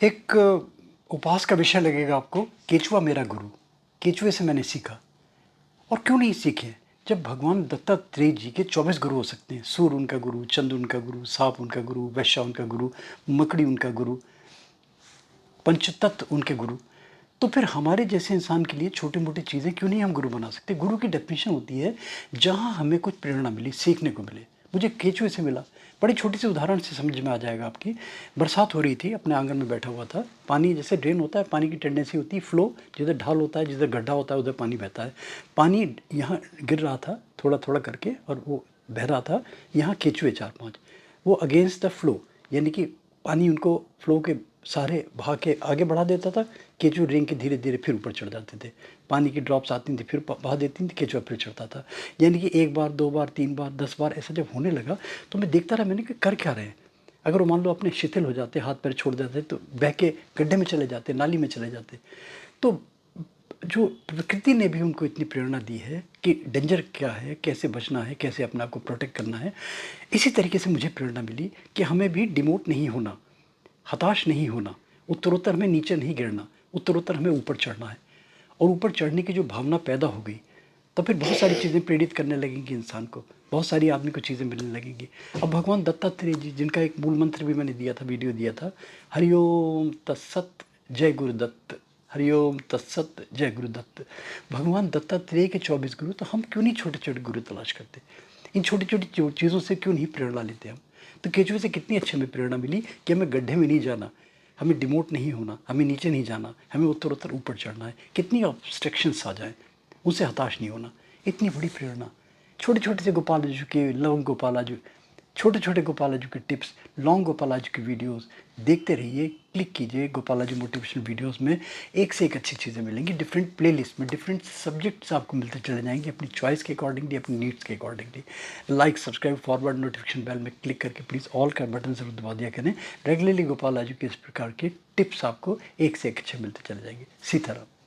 एक उपहास का विषय लगेगा आपको, केचुआ मेरा गुरु। केचुए से मैंने सीखा। और क्यों नहीं सीखे? जब भगवान दत्तात्रेय जी के 24 गुरु हो सकते हैं। सूर्य उनका गुरु, चंद्र उनका गुरु, सांप उनका गुरु, वैश्या उनका गुरु, मकड़ी उनका गुरु, पंचतत्व उनके गुरु। तो फिर हमारे जैसे इंसान के लिए छोटी मोटी चीज़ें क्यों नहीं हम गुरु बना सकते? गुरु की डेफिनेशन होती है जहाँ हमें कुछ प्रेरणा मिली, सीखने को मिले। मुझे केचुए से मिला। बड़ी छोटी सी उदाहरण से समझ में आ जाएगा आपकी। बरसात हो रही थी, अपने आंगन में बैठा हुआ था। पानी जैसे ड्रेन होता है, पानी की टेंडेंसी होती है फ्लो, जिधर ढाल होता है, जिधर गड्ढा होता है उधर पानी बहता है। पानी यहाँ गिर रहा था थोड़ा थोड़ा करके और वो बह रहा था। यहाँ केचुए 4-5, वो अगेंस्ट द फ्लो, यानी कि पानी उनको फ्लो के सारे बहा के आगे बढ़ा देता था। केचुए रेंग के धीरे धीरे फिर ऊपर चढ़ जाते थे। पानी की ड्रॉप्स आती थी, फिर बहा देती थी, केचुआ फिर चढ़ता था। यानी कि 1 बार 2 बार 3 बार 10 बार ऐसा जब होने लगा तो मैं देखता रहा। मैंने कि कर क्या रहे हैं? अगर वो मान लो अपने शिथिल हो जाते, हाथ पैर छोड़ देते तो बह के गड्ढे में चले जाते, नाली में चले जाते। तो जो प्रकृति ने भी उनको इतनी प्रेरणा दी है कि डेंजर क्या है, कैसे बचना है, कैसे अपने आप को प्रोटेक्ट करना है। इसी तरीके से मुझे प्रेरणा मिली कि हमें भी डिमोट नहीं होना, हताश नहीं होना, उत्तरोत्तर हमें नीचे नहीं गिरना, उत्तरोत्तर हमें ऊपर चढ़ना है। और ऊपर चढ़ने की जो भावना पैदा हो गई, तो फिर बहुत सारी चीज़ें प्रेरित करने लगेंगी इंसान को, बहुत सारी आदमी को चीज़ें मिलने लगेंगी। अब भगवान दत्तात्रेय जी, जिनका एक मूल मंत्र भी मैंने दिया था, वीडियो दिया था, हरिओम तत्सत जय गुरुदत्त, हरिओम तत्सत जय गुरुदत्त। भगवान दत्तात्रेय के 24 गुरु, तो हम क्यों नहीं छोटे छोटे गुरु तलाश करते? इन छोटी छोटी चीज़ों से क्यों नहीं प्रेरणा लेते हम? तो केचुए से कितनी अच्छी हमें प्रेरणा मिली कि हमें गड्ढे में नहीं जाना, हमें डिमोट नहीं होना, हमें नीचे नहीं जाना, हमें उत्तरोत्तर ऊपर चढ़ना है। कितनी ऑब्स्ट्रक्शंस आ जाएं, उनसे हताश नहीं होना। इतनी बड़ी प्रेरणा। छोटे छोटे से गोपालाजू के, लौंग गोपालाजू, छोटे छोटे गोपालाजू के टिप्स, लॉन्ग गोपालाजू की वीडियोस देखते रहिए, क्लिक कीजिए गोपालाजू मोटिवेशनल वीडियोस में। एक से एक अच्छी चीज़ें मिलेंगी। डिफरेंट प्लेलिस्ट में डिफरेंट सब्जेक्ट्स आपको मिलते चले जाएंगे, अपनी चॉइस के अकॉर्डिंगली, अपनी नीड्स के accordingly. Like, subscribe, forward, notification bell में क्लिक करके प्लीज़ ऑल का बटन ज़रूर दबा दिया करें। रेगुलरली गोपालाजू के इस प्रकार के टिप्स आपको एक से एक अच्छे मिलते चले जाएंगे। सीताराम।